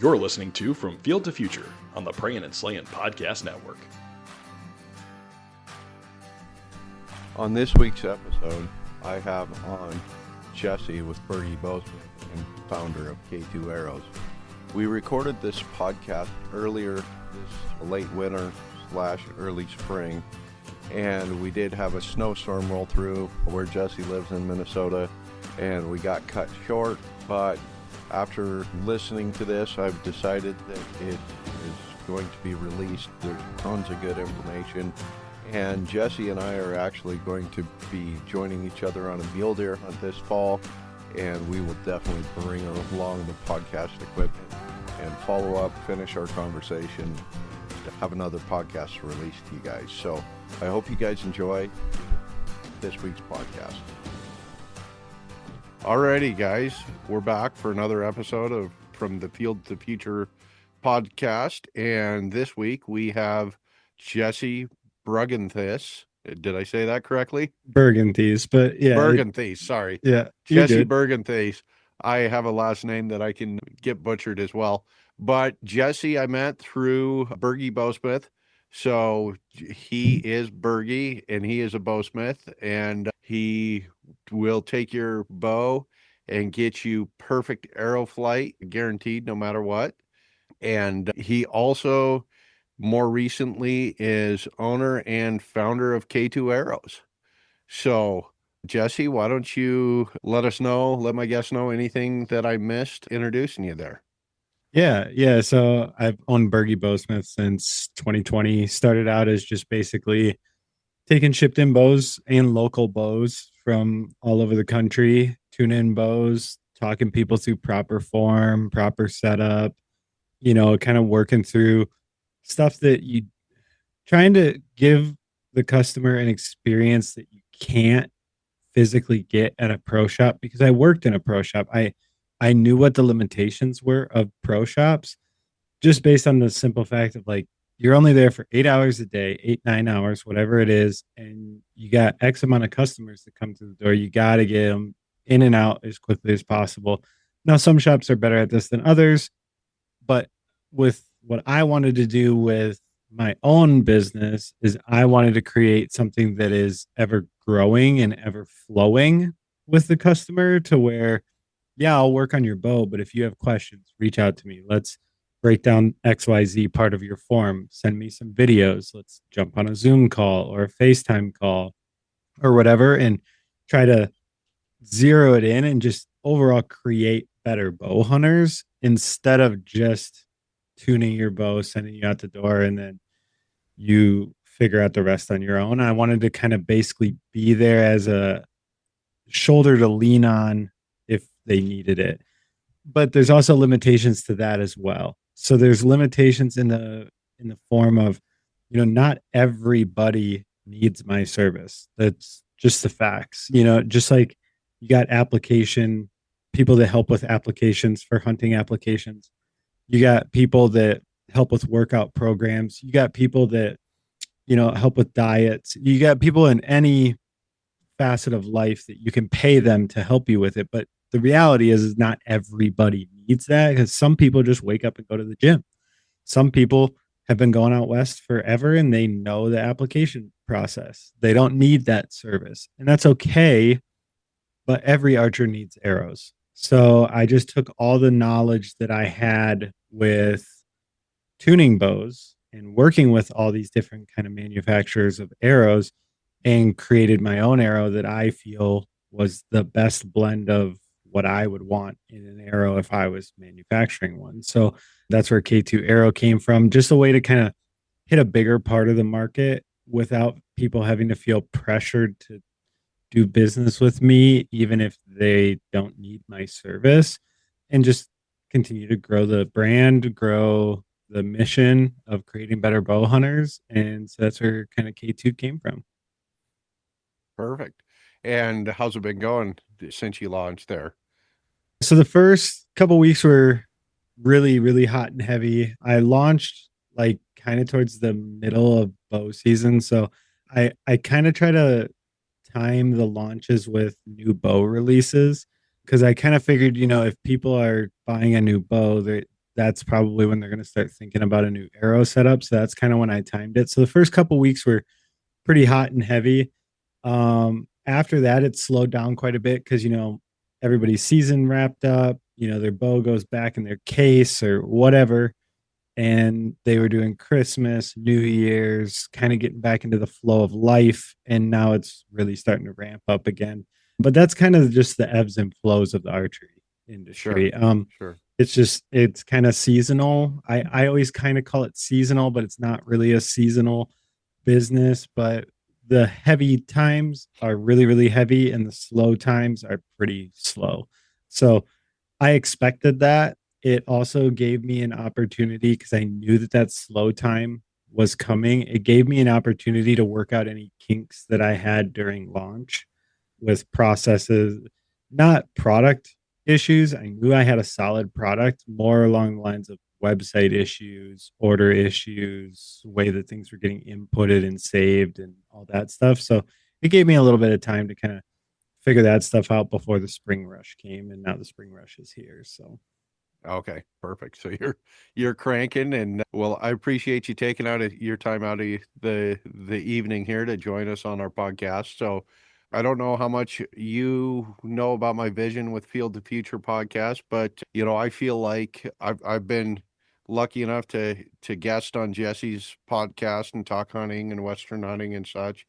You're listening to From Field to Future on the Prayin' and Slayin' Podcast Network. On this week's episode, I have on Jesse with Bergey, Bowsmith, and founder of K2 Arrows. We recorded this podcast earlier this late winter / early spring, and we did have a snowstorm roll through where Jesse lives in Minnesota, and we got cut short, but after listening to this, I've decided that it is going to be released. There's tons of good information, and Jesse and I are actually going to be joining each other on a mule deer hunt this fall, and we will definitely bring along the podcast equipment and follow up, finish our conversation, to have another podcast released to you guys. So I hope you guys enjoy this week's podcast. Alrighty, guys, we're back for another episode of From the Field to Future podcast, and this week we have Jesse Burgenthis. Did I say that correctly? Burgenthis, but yeah. Burgenthis, sorry. Yeah. Jesse Burgenthis. I have a last name that I can get butchered as well. But Jesse, I met through Bergey Bowsmith. So he is Bergey and he is a Bowsmith, and he will take your bow and get you perfect arrow flight, guaranteed no matter what. And he also more recently is owner and founder of K2 Arrows. So Jesse, why don't you let my guests know anything that I missed introducing you there? Yeah. So I've owned Bergey Bowsmith since 2020. Started out as just basically taking shipped in bows and local bows from all over the country, tune in bows, talking people through proper form, proper setup, kind of working through stuff that you trying to give the customer an experience that you can't physically get at a pro shop, because I worked in a pro shop. I knew what the limitations were of pro shops, just based on the simple fact of like, you're only there for 8 hours a day, 8-9 hours, whatever it is. And you got X amount of customers that come through the door. You got to get them in and out as quickly as possible. Now, some shops are better at this than others, but with what I wanted to do with my own business is I wanted to create something that is ever growing and ever flowing with the customer, to where, yeah, I'll work on your bow, but if you have questions, reach out to me. Let's break down XYZ part of your form. Send me some videos. Let's jump on a Zoom call or a FaceTime call or whatever, and try to zero it in and just overall create better bow hunters, instead of just tuning your bow, sending you out the door, and then you figure out the rest on your own. I wanted to kind of basically be there as a shoulder to lean on if they needed it. But there's also limitations to that as well. So there's limitations in the form of, not everybody needs my service. That's just the facts. Just like you got people that help with applications for hunting applications. You got people that help with workout programs. You got people that, help with diets. You got people in any facet of life that you can pay them to help you with it. But the reality is not everybody needs that, because some people just wake up and go to the gym. Some people have been going out west forever and they know the application process. They don't need that service, and that's okay. But every archer needs arrows. So I just took all the knowledge that I had with tuning bows and working with all these different kind of manufacturers of arrows, and created my own arrow that I feel was the best blend of what I would want in an arrow if I was manufacturing one. So that's where K2 Arrow came from. Just a way to kind of hit a bigger part of the market without people having to feel pressured to do business with me, even if they don't need my service, and just continue to grow the brand, grow the mission of creating better bow hunters. And so that's where kind of K2 came from. Perfect. And how's it been going since you launched there? So the first couple weeks were really, really hot and heavy. I launched like kind of towards the middle of bow season. So I kind of try to time the launches with new bow releases, because I kind of figured, if people are buying a new bow, that's probably when they're going to start thinking about a new arrow setup. So that's kind of when I timed it. So the first couple weeks were pretty hot and heavy. After that, it slowed down quite a bit because, everybody's season wrapped up, their bow goes back in their case or whatever. And they were doing Christmas, New Year's, kind of getting back into the flow of life. And now it's really starting to ramp up again. But that's kind of just the ebbs and flows of the archery industry. Sure. It's kind of seasonal. I always kind of call it seasonal, but it's not really a seasonal business. But the heavy times are really, really heavy and the slow times are pretty slow. So I expected that. It also gave me an opportunity because I knew that slow time was coming. It gave me an opportunity to work out any kinks that I had during launch with processes, not product issues. I knew I had a solid product, more along the lines of website issues, order issues, way that things were getting inputted and saved and all that stuff. So it gave me a little bit of time to kind of figure that stuff out before the spring rush came, and now the spring rush is here. So Okay, perfect. So you're cranking, and well, I appreciate you taking your time out of the evening here to join us on our podcast. So I don't know how much you know about my vision with Field to Future podcast, but I feel like I've been lucky enough to guest on Jesse's podcast and talk hunting and Western hunting and such.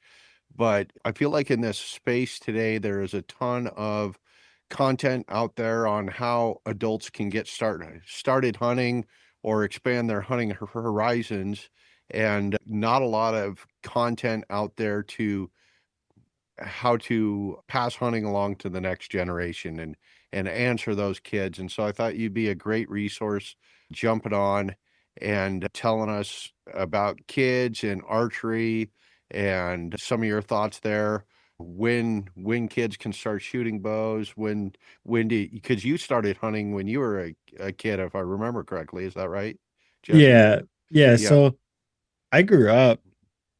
But I feel like in this space today, there is a ton of content out there on how adults can get started hunting or expand their hunting horizons, and not a lot of content out there to how to pass hunting along to the next generation and answer those kids. And so I thought you'd be a great resource jumping on and telling us about kids and archery and some of your thoughts there. When kids can start shooting bows, when do, because you started hunting when you were a kid, if I remember correctly. Is that right, Jesse? yeah, yeah. Yeah. So I grew up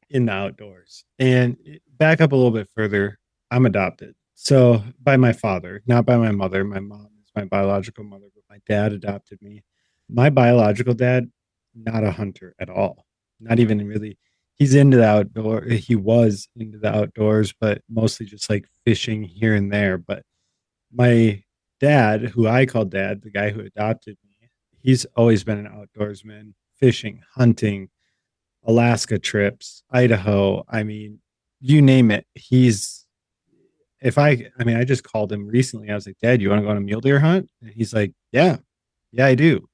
in the outdoors. And back up a little bit further, I'm adopted. So by my father, not by my mother. My mom is my biological mother, but my dad adopted me. My biological dad, not a hunter at all. Not even really. He's into the outdoor. He was into the outdoors, but mostly just like fishing here and there. But my dad, who I call dad, the guy who adopted me, he's always been an outdoorsman, fishing, hunting, Alaska trips, Idaho. I mean, you name it. I just called him recently. I was like, Dad, you want to go on a mule deer hunt? And he's like, yeah, I do.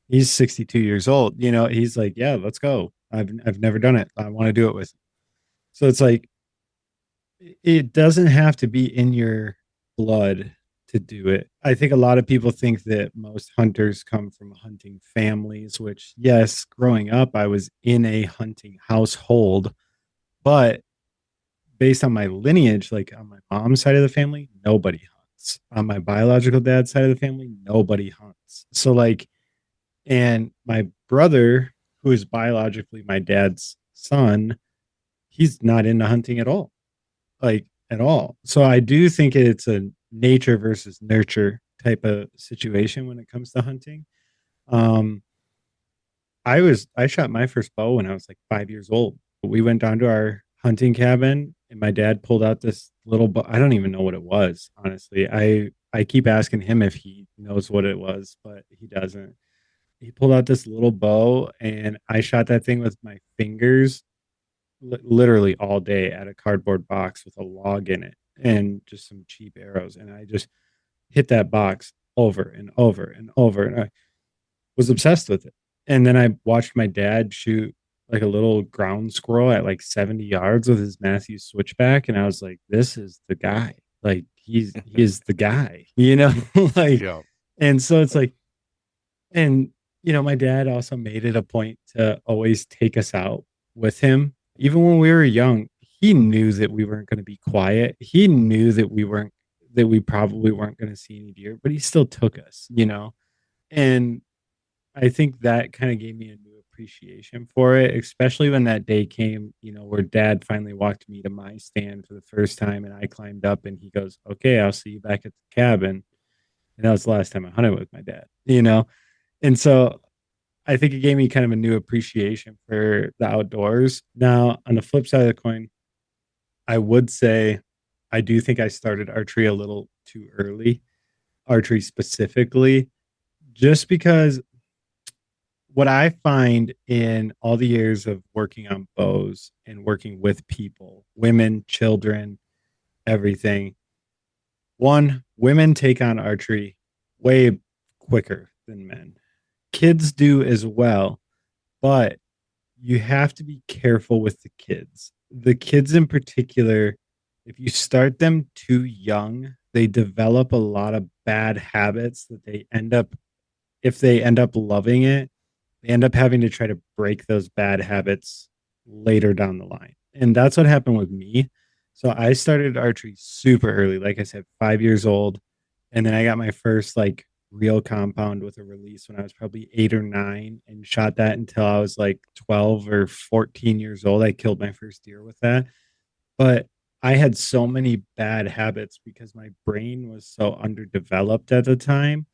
He's 62 years old. He's like, yeah, let's go. I've never done it. I want to do it with him. So it's like, it doesn't have to be in your blood to do it. I think a lot of people think that most hunters come from hunting families, which, yes, growing up, I was in a hunting household, but based on my lineage, like on my mom's side of the family, nobody hunts. On my biological dad's side of the family, nobody hunts. So, like, and my brother, who is biologically my dad's son, he's not into hunting at all, like at all. So I do think it's a nature versus nurture type of situation when it comes to hunting. Um, I shot my first bow when I was like 5 years old. We went down to our hunting cabin and my dad pulled out this little bow. I don't even know what it was, honestly. I keep asking him if he knows what it was, but he doesn't. He pulled out this little bow and I shot that thing with my fingers literally all day at a cardboard box with a log in it and just some cheap arrows. And I just hit that box over and over and over. And I was obsessed with it. And then I watched my dad shoot like a little ground squirrel at like 70 yards with his Matthews switchback. And I was like, this is the guy. Like he is the guy, like, Yeah. and so it's like, and my dad also made it a point to always take us out with him. Even when we were young, he knew that we weren't going to be quiet. He knew that we probably weren't going to see any deer, but he still took us, And I think that kind of gave me a new appreciation for it, especially when that day came, where dad finally walked me to my stand for the first time and I climbed up and he goes, okay, I'll see you back at the cabin. And that was the last time I hunted with my dad, And so I think it gave me kind of a new appreciation for the outdoors. Now, on the flip side of the coin, I would say I do think I started archery a little too early, archery specifically, just because what I find in all the years of working on bows and working with people, women, children, everything, one, women take on archery way quicker than men. Kids do as well, but you have to be careful with the kids. The kids in particular, if you start them too young, they develop a lot of bad habits that they end up, if they end up loving it, they end up having to try to break those bad habits later down the line. And that's what happened with me. So I started archery super early, like I said, 5 years old. And then I got my first like real compound with a release when I was probably 8 or 9 and shot that until I was like 12 or 14 years old. I killed my first deer with that. But I had so many bad habits because my brain was so underdeveloped at the time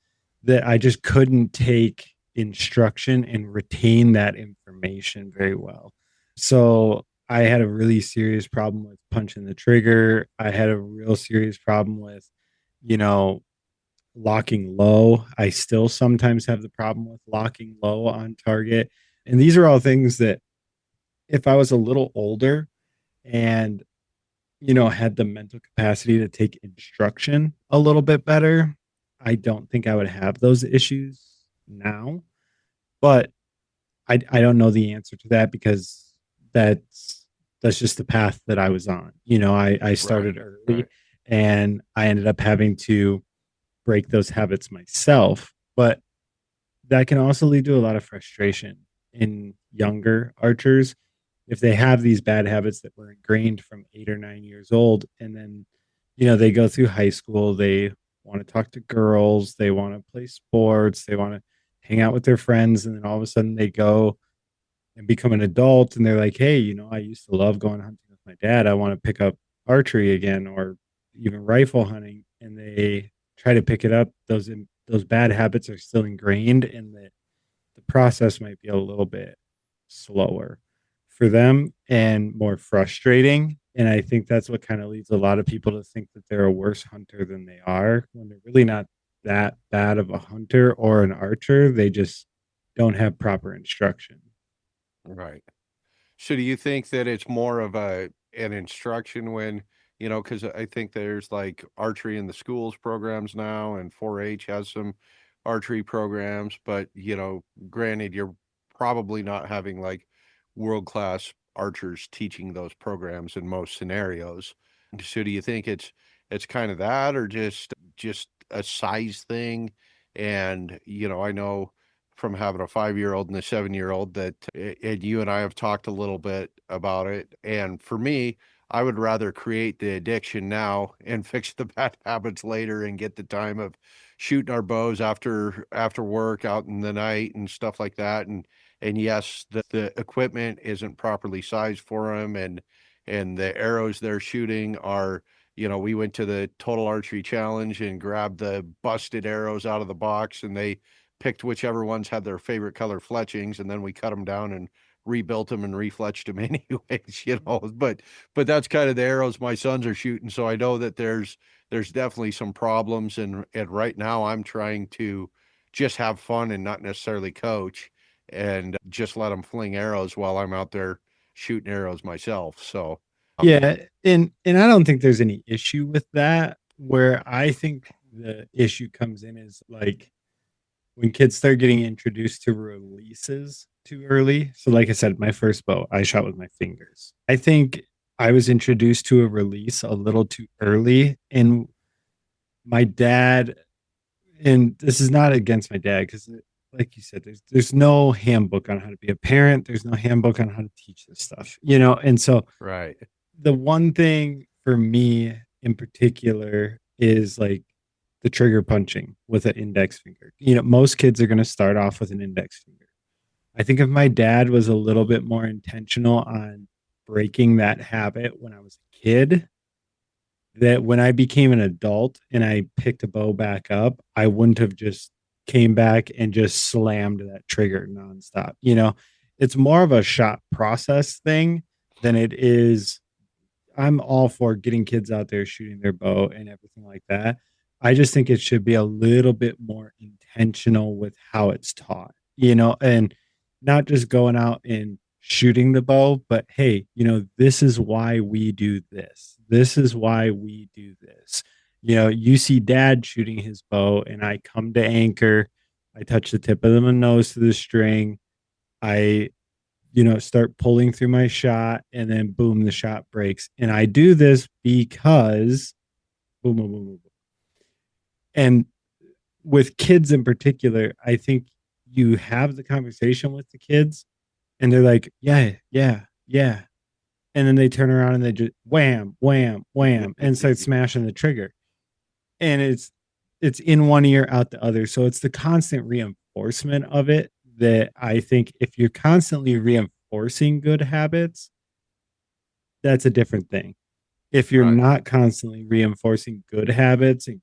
that I just couldn't take instruction and retain that information very well. So I had a really serious problem with punching the trigger. I had a real serious problem with, you know, locking low. I still sometimes have the problem with locking low on target. And these are all things that if I was a little older and had the mental capacity to take instruction a little bit better, I don't think I would have those issues now. But I don't know the answer to that because that's just the path that I was on. I started Right. early and I ended up having to break those habits myself. But that can also lead to a lot of frustration in younger archers if they have these bad habits that were ingrained from 8 or 9 years old. And then, they go through high school, they want to talk to girls, they want to play sports, they want to hang out with their friends. And then all of a sudden they go and become an adult and they're like, hey, I used to love going hunting with my dad. I want to pick up archery again or even rifle hunting. And they try to pick it up. Those bad habits are still ingrained and the process might be a little bit slower for them and more frustrating. And I think that's what kind of leads a lot of people to think that they're a worse hunter than they are when they're really not that bad of a hunter or an archer. They just don't have proper instruction. Right. So do you think that it's more of an instruction when, because I think there's like archery in the schools programs now, and 4-H has some archery programs, but granted, you're probably not having like world-class archers teaching those programs in most scenarios. So do you think it's kind of that, or just a size thing? And I know from having a 5-year-old and a 7-year-old that, and you and I have talked a little bit about it. And for me, I would rather create the addiction now and fix the bad habits later and get the time of shooting our bows after work out in the night and stuff like that. And yes, the equipment isn't properly sized for them, and the arrows they're shooting are, we went to the Total Archery Challenge and grabbed the busted arrows out of the box, and they picked whichever ones had their favorite color fletchings, and then we cut them down and rebuilt them and refletched them anyways, but that's kind of the arrows my sons are shooting. So I know that there's definitely some problems, and right now I'm trying to just have fun and not necessarily coach, and just let them fling arrows while I'm out there shooting arrows myself. So Yeah, and I don't think there's any issue with that. Where I think the issue comes in is like when kids start getting introduced to releases too early. So, like I said, my first bow I shot with my fingers. I think I was introduced to a release a little too early, and my dad. And this is not against my dad because, like you said, there's no handbook on how to be a parent. There's no handbook on how to teach this stuff, And so, right. the one thing for me in particular is like the trigger punching with an index finger. Most kids are going to start off with an index finger. I think if my dad was a little bit more intentional on breaking that habit when I was a kid, that when I became an adult and I picked a bow back up, I wouldn't have just came back and just slammed that trigger nonstop. You know, it's more of a shot process thing than it is. I'm all for getting kids out there shooting their bow and everything like that. I just think it should be a little bit more intentional with how it's taught, you know, and not just going out and shooting the bow, but hey, you know, this is why we do this. This is why we do this. You know, you see dad shooting his bow, and I come to anchor. I touch the tip of the nose to the string. I start pulling through my shot, and then boom, the shot breaks. And I do this because boom, boom, boom, boom, boom. And with kids in particular, I think you have the conversation with the kids and they're like, yeah, yeah, yeah. And then they turn around and they just wham, wham, wham, and start smashing the trigger. And it's in one ear, out the other. So it's the constant reinforcement of it that I think if you're constantly reinforcing good habits, that's a different thing. If you're not constantly reinforcing good habits and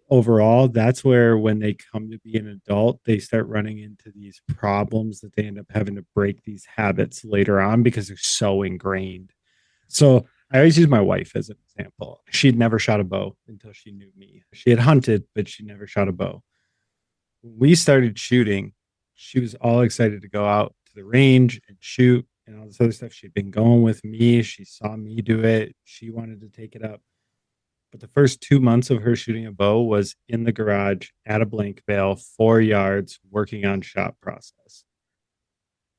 overall, that's where when they come to be an adult, they start running into these problems that they end up having to break these habits later on because they're so ingrained. So I always use my wife as an example. She'd never shot a bow until she knew me. She had hunted, but she never shot a bow. When we started shooting, she was all excited to go out to the range and shoot and all this other stuff. She'd been going with me. She saw me do it. She wanted to take it up. But the first 2 months of her shooting a bow was in the garage at a blank veil, 4 yards, working on shot process.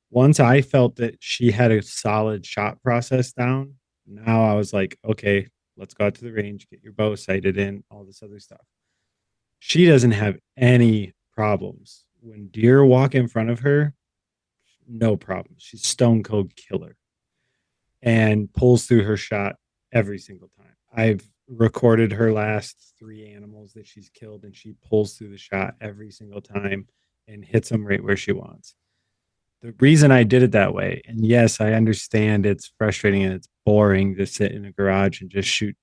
Once I felt that she had a solid shot process down, now I was like, okay, let's go out to the range, get your bow sighted in, all this other stuff. She doesn't have any problems. When deer walk in front of her, no problem. She's stone cold killer and pulls through her shot every single time. I've recorded her last 3 animals that she's killed, and she pulls through the shot every single time and hits them right where she wants. The reason I did it that way, and yes, I understand it's frustrating and it's boring to sit in a garage and just shoot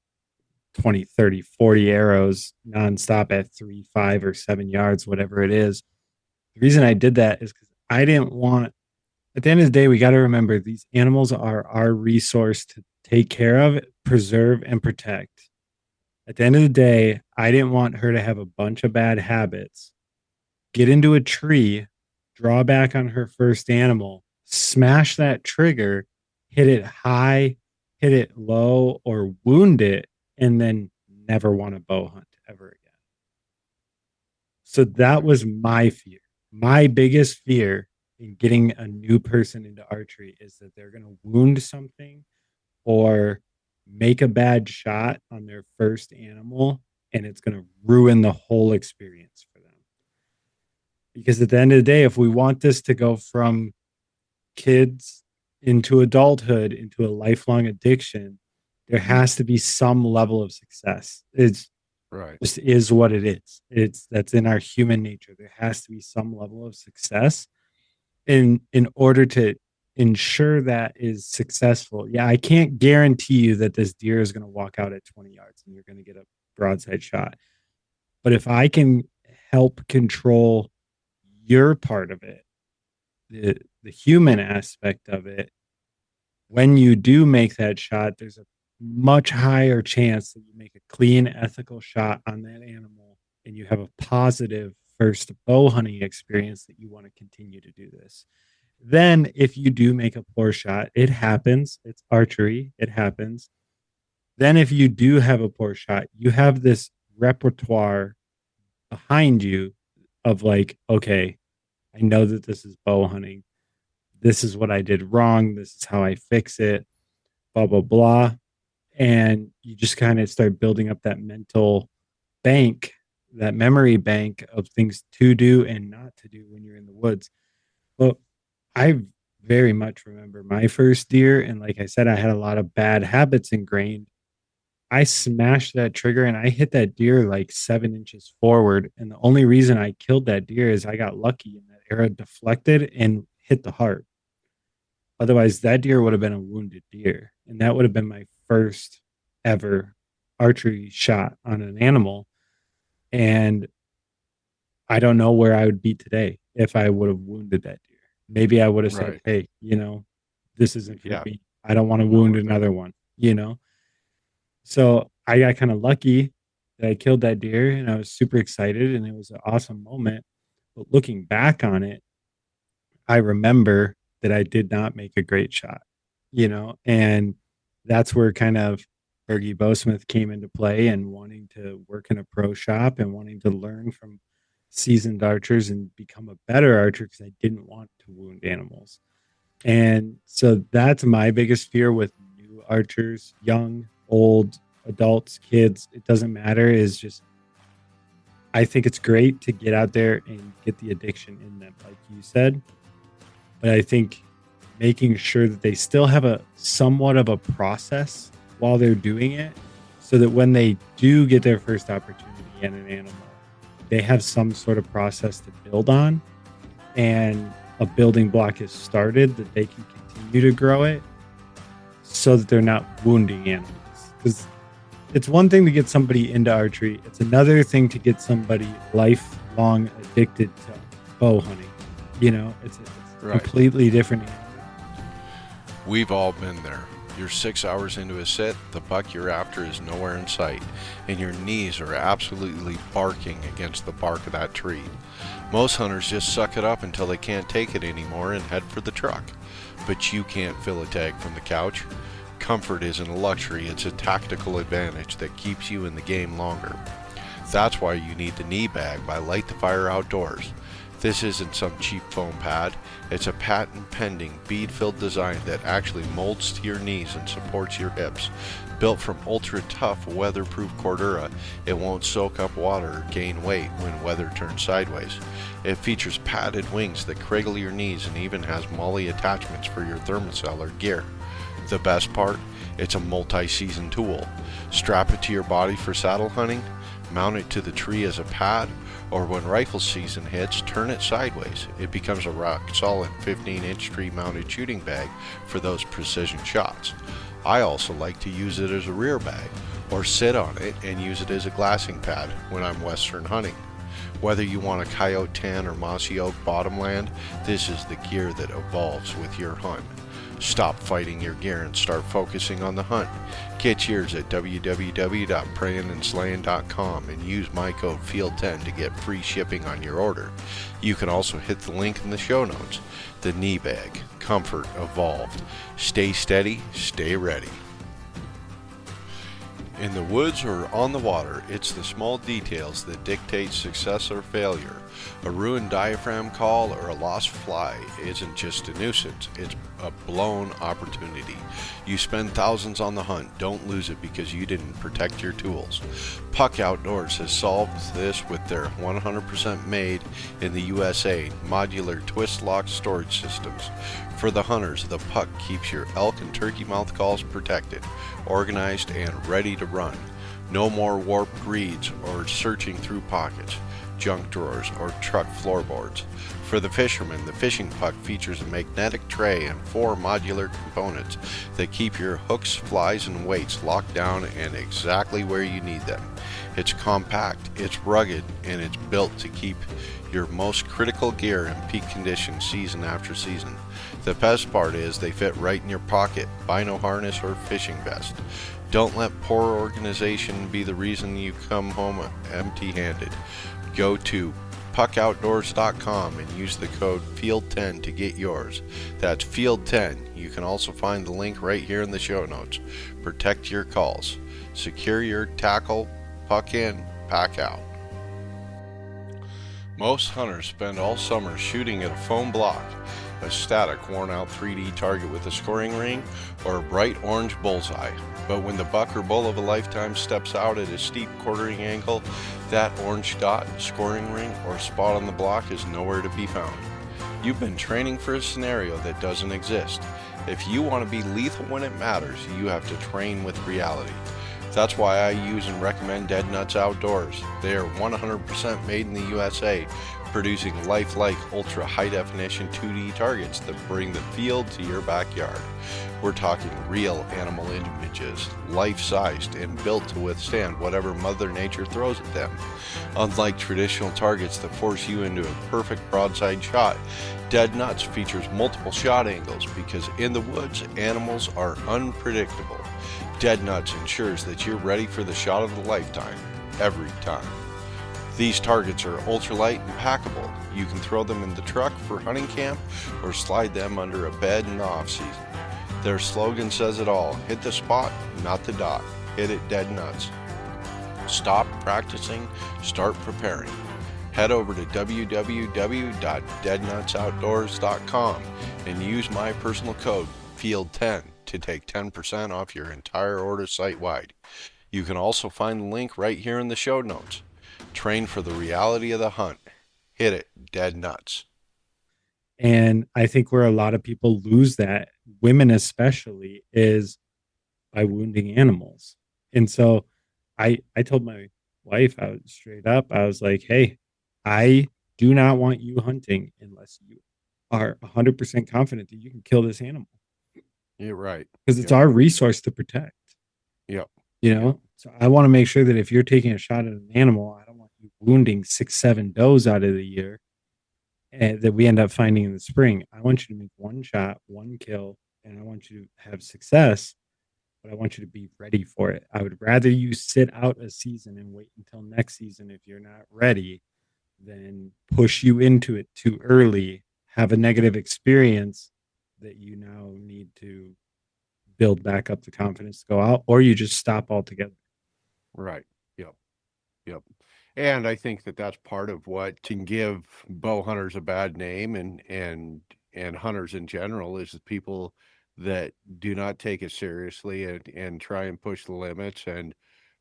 20, 30, 40 arrows nonstop at 3, 5, or 7 yards, whatever it is. The reason I did that is because I didn't want, at the end of the day, we got to remember these animals are our resource to take care of, preserve, and protect. At the end of the day, I didn't want her to have a bunch of bad habits, get into a tree, draw back on her first animal, smash that trigger, hit it high, hit it low, or wound it, and then never want to bow hunt ever again. So that was my fear. My biggest fear in getting a new person into archery is that they're going to wound something or make a bad shot on their first animal, and it's going to ruin the whole experience for them. Because at the end of the day, if we want this to go from kids into adulthood, into a lifelong addiction, there has to be some level of success. It's just is what it is. That's in our human nature. There has to be some level of success in order to ensure that is successful. Yeah, I can't guarantee you that this deer is going to walk out at 20 yards and you're going to get a broadside shot. But if I can help control your part of it, the human aspect of it, when you do make that shot, there's a much higher chance that you make a clean, ethical shot on that animal and you have a positive first bow hunting experience that you want to continue to do this. Then if you do make a poor shot, it happens. It's archery. It happens. Then if you do have a poor shot, you have this repertoire behind you of like, okay, I know that this is bow hunting. This is what I did wrong. This is how I fix it, blah, blah, blah. And you just kind of start building up that mental bank, that memory bank of things to do and not to do when you're in the woods. Well, I very much remember my first deer. And like I said, I had a lot of bad habits ingrained. I smashed that trigger and I hit that deer like 7 inches forward. And the only reason I killed that deer is I got lucky and that arrow deflected and hit the heart. Otherwise, that deer would have been a wounded deer. And that would have been my first ever archery shot on an animal. And I don't know where I would be today if I would have wounded that deer. Maybe I would have said, Right. hey, this isn't for Yeah. me. I don't want to wound another one. So I got kind of lucky that I killed that deer and I was super excited and it was an awesome moment. But looking back on it, I remember that I did not make a great shot, and that's where kind of Bergey Bowsmith came into play and wanting to work in a pro shop and wanting to learn from seasoned archers and become a better archer because I didn't want to wound animals. And so that's my biggest fear with new archers, young, old, adults, kids, it doesn't matter, is just I think it's great to get out there and get the addiction in them, like you said. But I think making sure that they still have a somewhat of a process while they're doing it so that when they do get their first opportunity in an animal, they have some sort of process to build on and a building block is started that they can continue to grow it so that they're not wounding animals. Because it's one thing to get somebody into archery. It's another thing to get somebody lifelong addicted to bow hunting. It's Right. completely different animal. We've all been there. You're 6 hours into a sit, the buck you're after is nowhere in sight, and your knees are absolutely barking against the bark of that tree. Most hunters just suck it up until they can't take it anymore and head for the truck. But you can't fill a tag from the couch. Comfort isn't a luxury, it's a tactical advantage that keeps you in the game longer. That's why you need the knee bag by Light the Fire Outdoors. This isn't some cheap foam pad, it's a patent-pending bead-filled design that actually molds to your knees and supports your hips. Built from ultra-tough, weatherproof Cordura, it won't soak up water or gain weight when weather turns sideways. It features padded wings that cradle your knees and even has MOLLE attachments for your thermocell or gear. The best part? It's a multi-season tool. Strap it to your body for saddle hunting, mount it to the tree as a pad, or when rifle season hits, turn it sideways. It becomes a rock-solid 15-inch tree-mounted shooting bag for those precision shots. I also like to use it as a rear bag, or sit on it and use it as a glassing pad when I'm western hunting. Whether you want a coyote tan or mossy oak bottomland, this is the gear that evolves with your hunt. Stop fighting your gear and start focusing on the hunt. Get yours at www.prayingandslaying.com and use my code FIELD10 to get free shipping on your order. You can also hit the link in the show notes. The knee bag. Comfort evolved. Stay steady, stay ready. In the woods or on the water, it's the small details that dictate success or failure. A ruined diaphragm call or a lost fly isn't just a nuisance, it's a blown opportunity. You spend thousands on the hunt, don't lose it because you didn't protect your tools. Puck Outdoors has solved this with their 100% made in the USA modular twist lock storage systems. For the hunters, the Puck keeps your elk and turkey mouth calls protected, organized, and ready to run. No more warped reeds or searching through pockets, junk drawers, or truck floorboards. For the fisherman, the Fishing Puck features a magnetic tray and 4 modular components that keep your hooks, flies, and weights locked down and exactly where you need them. It's compact, it's rugged, and it's built to keep your most critical gear in peak condition season after season. The best part is they fit right in your pocket, bino harness, or fishing vest. Don't let poor organization be the reason you come home empty-handed. Go to puckoutdoors.com and use the code FIELD10 to get yours. That's FIELD10. You can also find the link right here in the show notes. Protect your calls. Secure your tackle. Puck in, pack out. Most hunters spend all summer shooting at a foam block, a static worn-out 3D target with a scoring ring, or a bright orange bullseye. But when the buck or bull of a lifetime steps out at a steep quartering angle, that orange dot, scoring ring, or spot on the block is nowhere to be found. You've been training for a scenario that doesn't exist. If you want to be lethal when it matters, you have to train with reality. That's why I use and recommend Dead Nuts Outdoors. They are 100% made in the USA, producing lifelike, ultra high definition 2D targets that bring the field to your backyard. We're talking real animal images, life-sized and built to withstand whatever Mother Nature throws at them. Unlike traditional targets that force you into a perfect broadside shot, Dead Nuts features multiple shot angles because in the woods, animals are unpredictable. Dead Nuts ensures that you're ready for the shot of the lifetime, every time. These targets are ultralight and packable. You can throw them in the truck for hunting camp or slide them under a bed in the off-season. Their slogan says it all: hit the spot, not the dot. Hit it Dead Nuts. Stop practicing, start preparing. Head over to www.deadnutsoutdoors.com and use my personal code FIELD10 to take 10% off your entire order site-wide. You can also find the link right here in the show notes. Train for the reality of the hunt. Hit it, Dead Nuts. And I think where a lot of people lose that, women especially, is by wounding animals. And so I told my wife, I was straight up, I was like, hey, I do not want you hunting unless you are 100% confident that you can kill this animal. You're right. Because it's our resource to protect. Yep. You know, so I want to make sure that if you're taking a shot at an animal, I don't want you wounding 6-7 does out of the year and that we end up finding in the spring. I want you to make one shot, one kill, and I want you to have success, but I want you to be ready for it. I would rather you sit out a season and wait until next season if you're not ready than push you into it too early, have a negative experience that you now need to build back up the confidence to go out, or you just stop altogether. Right. Yep. And I think that that's part of what can give bow hunters a bad name and hunters in general is the people that do not take it seriously and try and push the limits and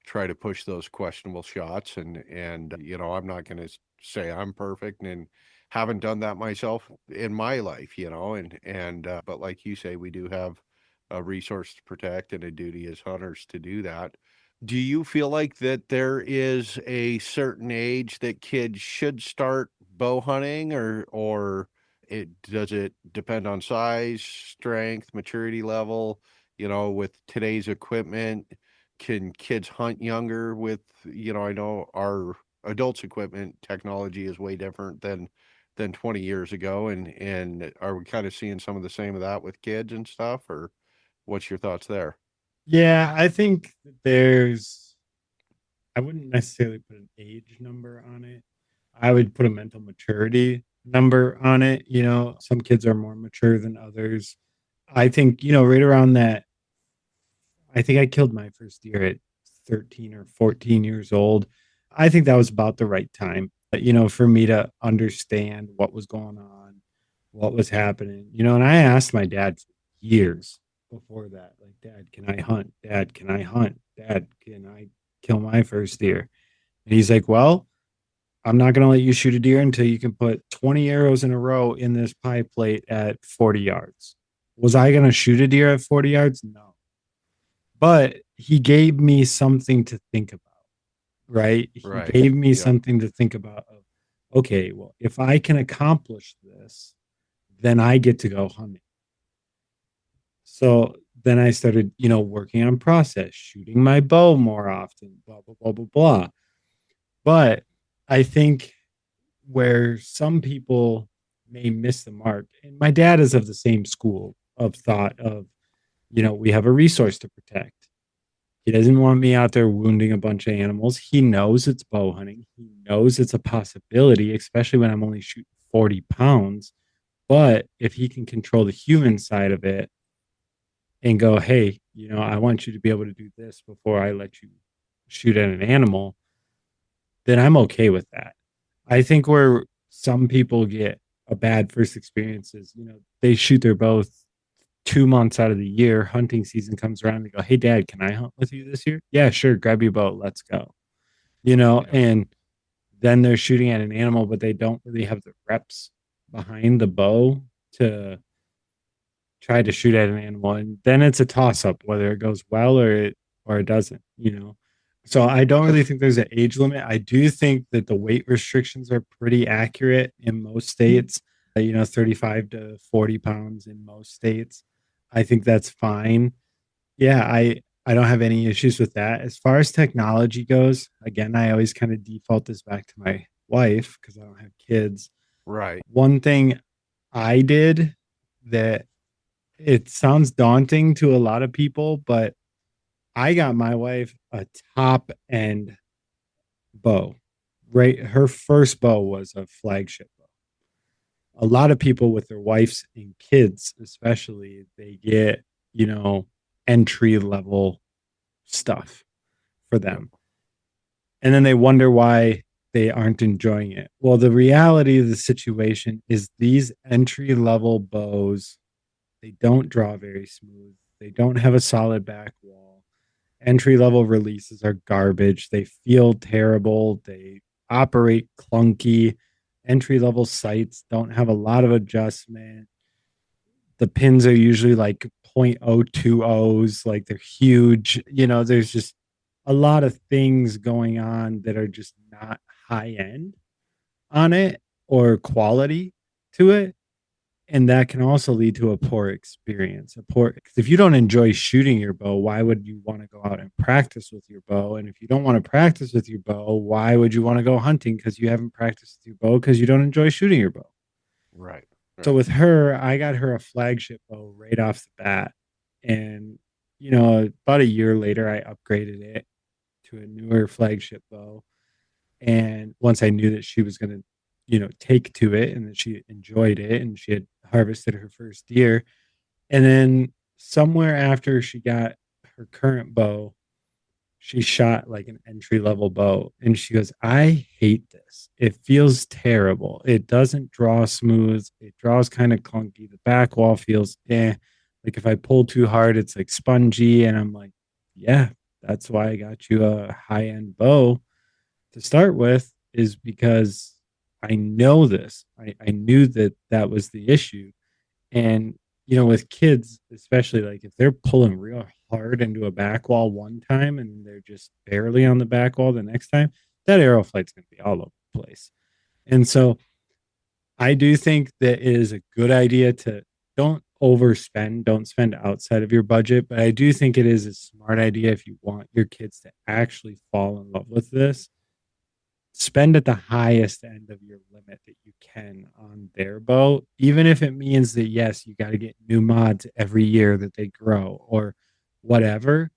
try to push those questionable shots. And you know, I'm not going to say I'm perfect and haven't done that myself in my life, you know, but like you say, we do have a resource to protect and a duty as hunters to do that. Do you feel like that there is a certain age that kids should start bow hunting or does it depend on size, strength, maturity level? You know, with today's equipment, can kids hunt younger with, you know, I know our adults equipment technology is way different than 20 years ago and are we kind of seeing some of the same of that with kids and stuff, or what's your thoughts there? Yeah, I think I wouldn't necessarily put an age number on it. I would put a mental maturity number on it. You know, some kids are more mature than others. I think, you know, right around that, I think I killed my first deer at 13 or 14 years old. I think that was about the right time, you know, for me to understand what was going on, what was happening, you know, and I asked my dad for years before that, like, Dad, can I hunt? Dad, can I hunt? Dad, can I kill my first deer? And he's like, well, I'm not going to let you shoot a deer until you can put 20 arrows in a row in this pie plate at 40 yards. Was I going to shoot a deer at 40 yards? No. But he gave me something to think about, right? He Right. gave me Yep. something to think about. Okay, well, if I can accomplish this, then I get to go hunting. So then I started, you know, working on process, shooting my bow more often, blah, blah, blah, blah, blah. But I think where some people may miss the mark, and my dad is of the same school of thought of, you know, we have a resource to protect. He doesn't want me out there wounding a bunch of animals. He knows it's bow hunting. He knows it's a possibility, especially when I'm only shooting 40 pounds. But if he can control the human side of it and go, hey, you know, I want you to be able to do this before I let you shoot at an animal, then I'm okay with that. I think where some people get a bad first experience is, you know, they shoot their bow 2 months out of the year, hunting season comes around, they go, hey, Dad, can I hunt with you this year? Yeah, sure. Grab your bow. Let's go. You know, and then they're shooting at an animal, but they don't really have the reps behind the bow to try to shoot at an animal. And then it's a toss up whether it goes well or it doesn't, So I don't really think there's an age limit. I do think that the weight restrictions are pretty accurate in most states, 35 to 40 pounds in most states. I think that's fine. Yeah, I don't have any issues with that. As far as technology goes, again, I always kind of default this back to my wife because I don't have kids. Right. One thing I did that it sounds daunting to a lot of people, but I got my wife a top end bow. Right, her first bow was a flagship bow. A lot of people with their wives and kids, especially, they get, entry level stuff for them. And then they wonder why they aren't enjoying it. Well, the reality of the situation is these entry level bows, they don't draw very smooth. They don't have a solid back wall. Entry level releases are garbage. They feel terrible. They operate clunky. Entry level sights don't have a lot of adjustment. The pins are usually like 0.020s, like they're huge. There's just a lot of things going on that are just not high end on it or quality to it. And that can also lead to a poor experience. Because if you don't enjoy shooting your bow, why would you want to go out and practice with your bow? And if you don't want to practice with your bow, why would you want to go hunting? Because you haven't practiced with your bow because you don't enjoy shooting your bow. Right. So with her, I got her a flagship bow right off the bat. And, about a year later, I upgraded it to a newer flagship bow. And once I knew that she was going to, take to it and that she enjoyed it and she had harvested her first deer. And then somewhere after she got her current bow, she shot like an entry level bow and she goes, I hate this. It feels terrible. It doesn't draw smooth. It draws kind of clunky. The back wall feels like if I pull too hard, it's like spongy. And I'm like, yeah, that's why I got you a high end bow to start with, is because I know this. I knew that that was the issue. And, with kids, especially like if they're pulling real hard into a back wall one time and they're just barely on the back wall the next time, that arrow flight's going to be all over the place. And so I do think that it is a good idea to don't overspend, don't spend outside of your budget. But I do think it is a smart idea if you want your kids to actually fall in love with this, spend at the highest end of your limit that you can on their bow, even if it means that, yes, you got to get new mods every year that they grow or whatever.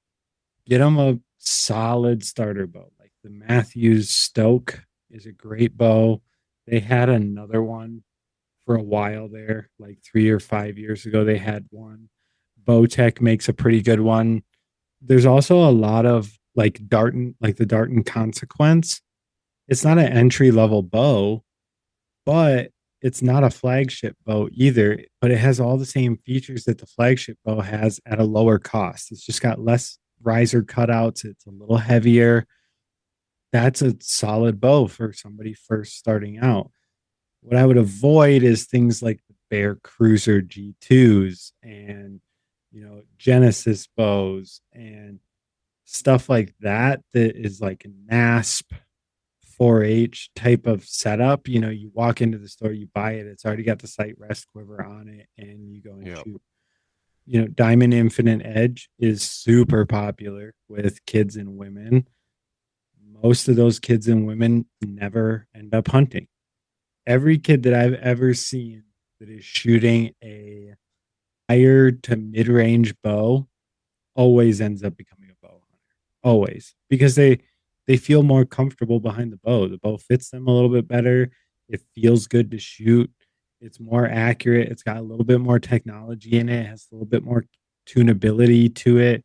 Get them a solid starter bow. Like the Matthews Stoke is a great bow. They had another one for a while there, like 3 or 5 years ago. They had one. Bowtech makes a pretty good one. There's also a lot of like Darton, like the Darton Consequence. It's not an entry level bow, but it's not a flagship bow either. But it has all the same features that the flagship bow has at a lower cost. It's just got less riser cutouts. It's a little heavier. That's a solid bow for somebody first starting out. What I would avoid is things like the Bear Cruiser G2s and, Genesis bows and stuff like that is like a NASP 4-H type of setup. You walk into the store, you buy it, it's already got the sight rest quiver on it, and you go and shoot. Diamond Infinite Edge is super popular with kids and women. Most of those kids and women never end up hunting. Every kid that I've ever seen that is shooting a higher to mid-range bow always ends up becoming a bow hunter. Always. Because they feel more comfortable behind the bow. The bow fits them a little bit better. It feels good to shoot. It's more accurate. It's got a little bit more technology in it. It has a little bit more tunability to it.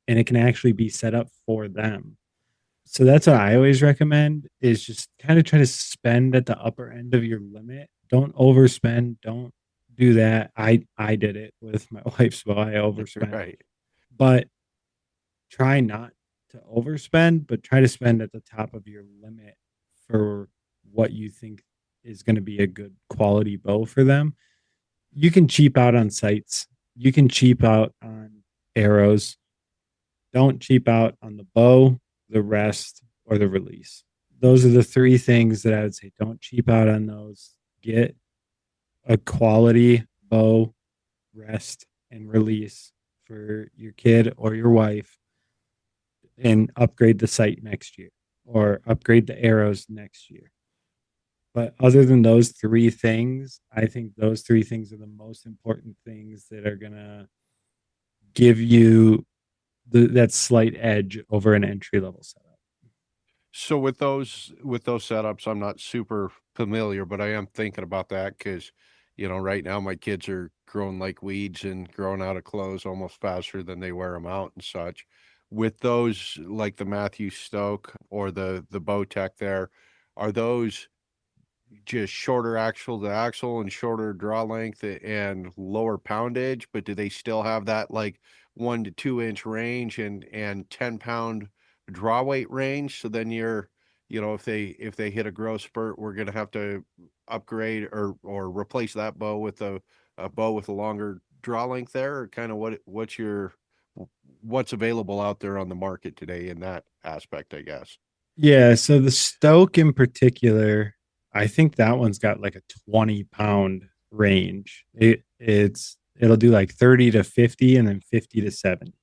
And it can actually be set up for them. So that's what I always recommend, is just kind of try to spend at the upper end of your limit. Don't overspend. Don't do that. I did it with my wife's bow. I overspent. Right. But try not to overspend, but try to spend at the top of your limit for what you think is going to be a good quality bow for them. You can cheap out on sights. You can cheap out on arrows. don't cheap out on the bow, the rest, or the release. Those are the three things that I would say. Don't cheap out on those. Get a quality bow, rest, and release for your kid or your wife, and upgrade the sight next year or upgrade the arrows next year. But other than those three things, I think those three things are the most important things that are going to give you that slight edge over an entry level setup. So with those setups, I'm not super familiar, but I am thinking about that because, right now my kids are growing like weeds and growing out of clothes almost faster than they wear them out and such. With those, like the Matthew Stoke or the Bowtech there, are those just shorter axle to axle and shorter draw length and lower poundage, but do they still have that like 1 to 2 inch range and 10 pound draw weight range? So then you're, if they hit a growth spurt, we're gonna have to upgrade or replace that bow with a bow with a longer draw length there, or kind of what's available out there on the market today in that aspect, I guess. Yeah, so the Stoke in particular, I think that one's got like a 20-pound range. It'll do like 30 to 50 and then 50 to 70.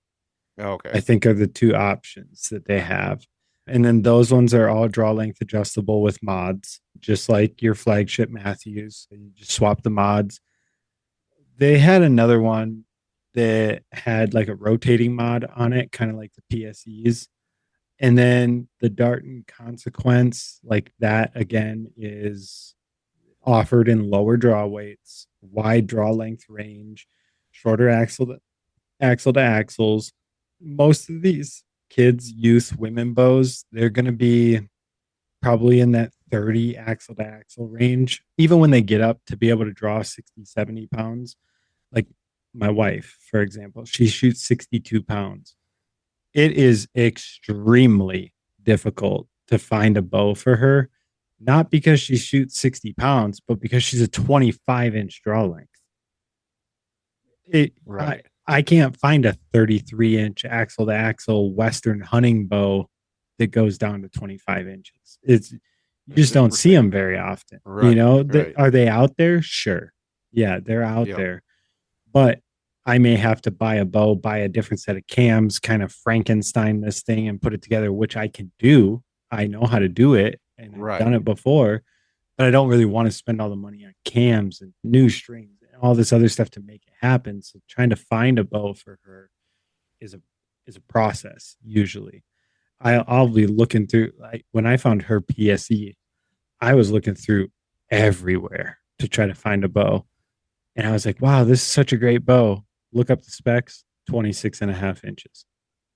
Okay. I think are the two options that they have. And then those ones are all draw length adjustable with mods, just like your flagship Matthews. You just swap the mods. They had another one that had like a rotating mod on it, kind of like the PSEs. And then the Darton Consequence, like that again, is offered in lower draw weights, wide draw length range, shorter axle to axles. Most of these kids, youth, women bows, they're going to be probably in that 30 axle to axle range. Even when they get up to be able to draw 60, 70 pounds, like my wife, for example, she shoots 62 pounds. It is extremely difficult to find a bow for her, not because she shoots 60 pounds, but because she's a 25-inch draw length. Right. I can't find a 33-inch axle to axle Western hunting bow that goes down to 25 inches. You just don't see them very often. Right. Right. Are they out there? Sure. Yeah, they're out Yep. there. But I may have to buy a bow, buy a different set of cams, kind of Frankenstein this thing and put it together, which I can do. I know how to do it and I've done it before, but I don't really want to spend all the money on cams and new strings and all this other stuff to make it happen. So trying to find a bow for her is a process usually. I'll be looking through, like when I found her PSE, I was looking through everywhere to try to find a bow. And I was like, wow, this is such a great bow. Look up the specs, 26 and a half inches.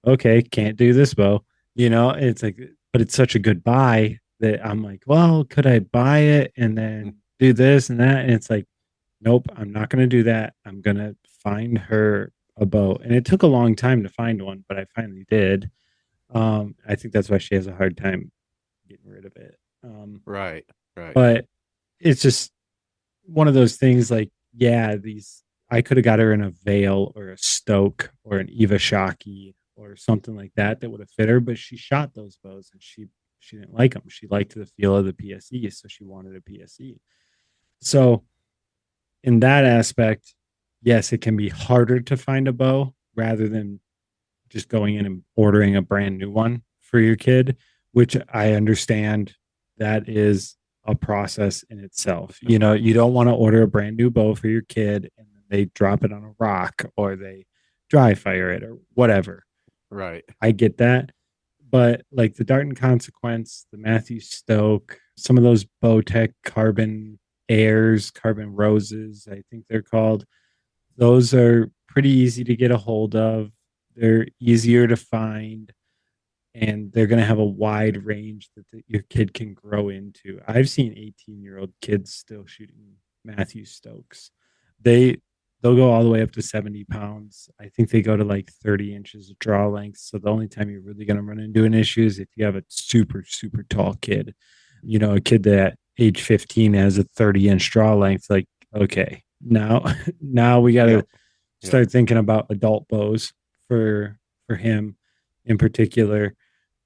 Okay, can't do this bow. It's like, but it's such a good buy that I'm like, well, could I buy it and then do this and that? And it's like, nope, I'm not going to do that. I'm going to find her a bow. And it took a long time to find one, but I finally did. I think that's why she has a hard time getting rid of it. Right. But it's just one of those things like, yeah, I could have got her in a Veil or a Stoke or an Eva Shockey or something like that would have fit her, but she shot those bows and she didn't like them. She liked the feel of the PSE, so she wanted a PSE. So in that aspect, yes, it can be harder to find a bow rather than just going in and ordering a brand new one for your kid, which I understand that is a process in itself. You don't want to order a brand new bow for your kid and they drop it on a rock or they dry fire it or whatever. Right. I get that. But like the Darton Consequence, the Matthew Stoke, some of those Bowtech Carbon Airs, Carbon Roses, I think they're called, those are pretty easy to get a hold of. They're easier to find. And they're going to have a wide range that your kid can grow into. I've seen 18-year-old kids still shooting Matthew Stokes. They'll go all the way up to 70 pounds. I think they go to like 30 inches of draw length. So the only time you're really going to run into an issue is if you have a super, super tall kid. A kid that age 15 has a 30-inch draw length. Like, okay, now we got to start thinking about adult bows for him. in particular.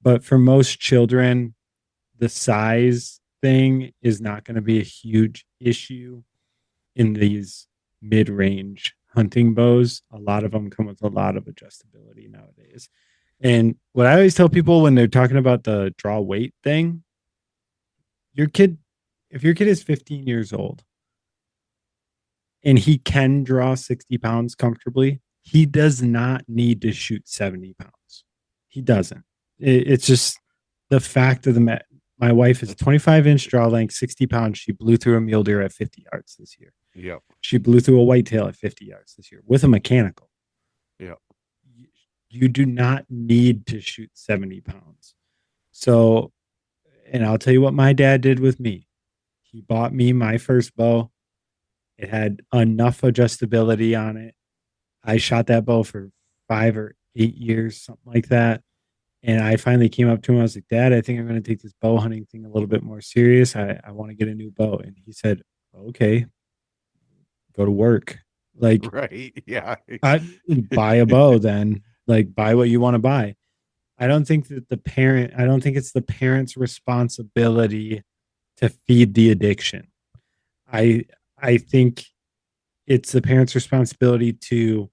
But for most children, the size thing is not going to be a huge issue in these mid-range hunting bows. A lot of them come with a lot of adjustability nowadays. And what I always tell people when they're talking about the draw weight thing, if your kid is 15 years old and he can draw 60 pounds comfortably, he does not need to shoot 70 pounds. He doesn't. It's just the fact of the matter. My wife is a 25-inch draw length, 60 pounds. She blew through a mule deer at 50 yards this year. Yep. She blew through a whitetail at 50 yards this year with a mechanical. Yep. You do not need to shoot 70 pounds. So, and I'll tell you what my dad did with me. He bought me my first bow. It had enough adjustability on it. I shot that bow for 5 or 8 years, something like that. And I finally came up to him. I was like, Dad, I think I'm going to take this bow hunting thing a little bit more serious. I want to get a new bow. And he said, okay, go to work. Like, right. Yeah. I buy a bow then. Like, buy what you want to buy. I don't think it's the parent's responsibility to feed the addiction. I think it's the parent's responsibility to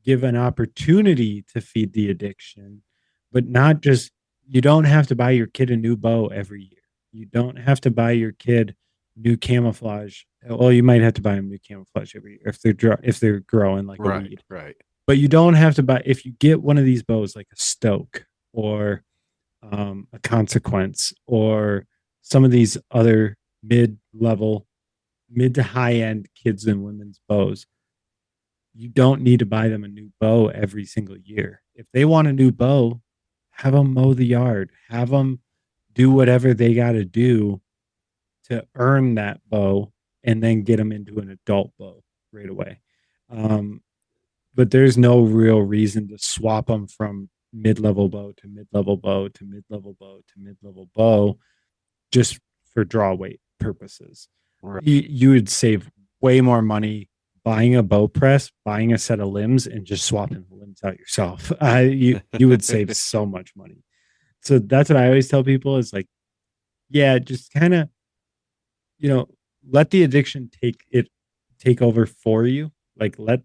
give an opportunity to feed the addiction, but not just, you don't have to buy your kid a new bow every year. You don't have to buy your kid new camouflage. Well, you might have to buy them new camouflage every year if they're growing like a weed. Right. But you don't have to buy, if you get one of these bows like a Stoke or a Consequence or some of these other mid to high end kids and women's bows, you don't need to buy them a new bow every single year. If they want a new bow, have them mow the yard, have them do whatever they got to do to earn that bow, and then get them into an adult bow right away. But there's no real reason to swap them from mid-level bow to mid-level bow to mid-level bow to mid-level bow just for draw weight purposes. Right. You would save way more money buying a bow press, buying a set of limbs, and just swapping the limbs out yourself. You would save so much money. So that's what I always tell people is like, yeah, just kind of, let the addiction take over for you. Like, let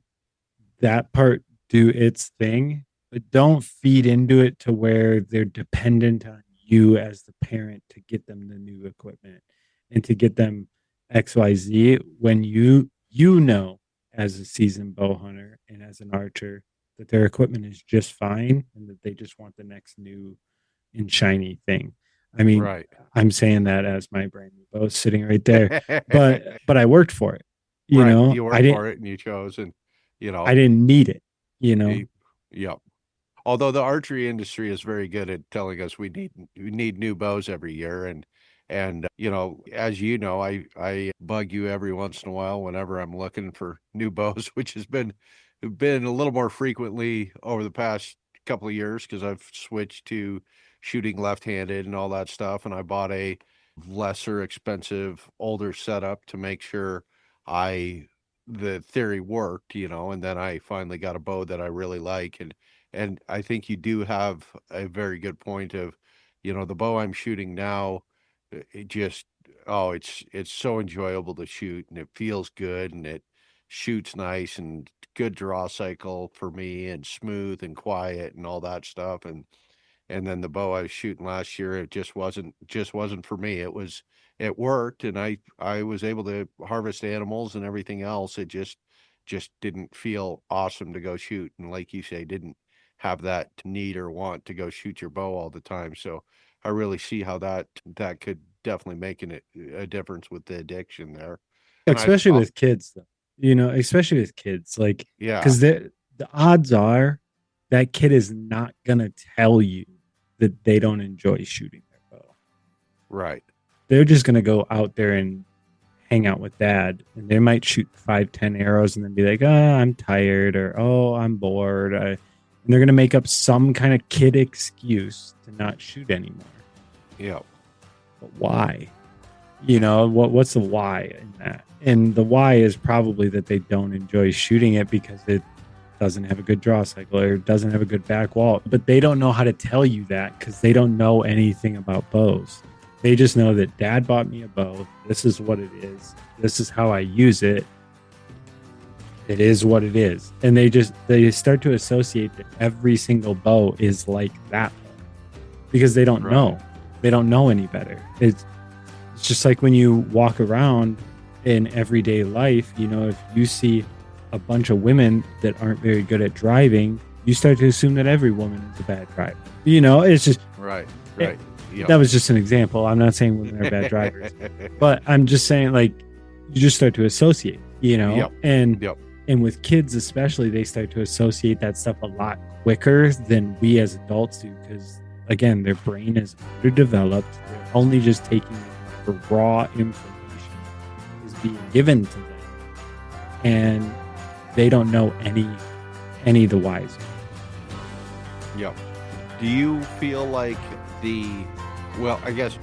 that part do its thing, but don't feed into it to where they're dependent on you as the parent to get them the new equipment and to get them XYZ when you know as a seasoned bow hunter and as an archer that their equipment is just fine and that they just want the next new and shiny thing. I mean, right. I'm saying that as my brand new bow sitting right there, but I worked for it. You know, you worked for it and you chose, and I didn't need it. Yep. Although the archery industry is very good at telling us we need new bows every year, and as you know, I bug you every once in a while whenever I'm looking for new bows, which has been a little more frequently over the past couple of years because I've switched to shooting left-handed and all that stuff, and I bought a lesser expensive older setup to make sure the theory worked, and then I finally got a bow that I really like, and I think you do have a very good point of, the bow I'm shooting now, it's so enjoyable to shoot, and it feels good, and it shoots nice, and good draw cycle for me, and smooth and quiet and all that stuff, and then the bow I was shooting last year, it just wasn't for me. It worked, and I was able to harvest animals and everything else. It just didn't feel awesome to go shoot, and like you say, didn't have that need or want to go shoot your bow all the time. So I really see how that could definitely make a difference with the addiction there. Especially with kids, though. Especially with kids, like, yeah, because the odds are that kid is not gonna tell you that they don't enjoy shooting their bow. Right. They're just gonna go out there and hang out with dad, and they might shoot 5-10 arrows and then be like, "Oh, I'm tired," or "Oh, I'm bored." And they're gonna make up some kind of kid excuse to not shoot anymore. Yeah. But why? What's the why in that? And the why is probably that they don't enjoy shooting it because it doesn't have a good draw cycle or doesn't have a good back wall. But they don't know how to tell you that because they don't know anything about bows. They just know that dad bought me a bow. This is what it is. This is how I use it. It is what it is. And they start to associate that every single bow is like that bow because they don't know. They don't know any better. It's just like when you walk around in everyday life, you know, if you see a bunch of women that aren't very good at driving, you start to assume that every woman is a bad driver. You know, it's just right. Yep. That was just an example. I'm not saying women are bad drivers, but I'm just saying, like, you just start to associate, you know, and with kids especially, they start to associate that stuff a lot quicker than we as adults do, because again, their brain is underdeveloped. They're only just taking the raw information is being given to them, and they don't know any the wiser. Yep. Do you feel like well, I guess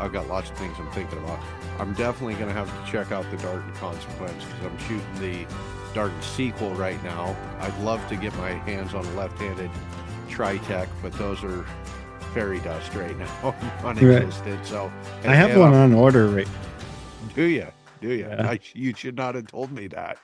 I've got lots of things I'm thinking about. I'm definitely going to have to check out the Darton Consequence because I'm shooting the Darton sequel right now. I'd love to get my hands on a left-handed Tritech, but those are fairy dust right now, non-existent. Right. So I have one on order right now. Do you? Yeah. You should not have told me that.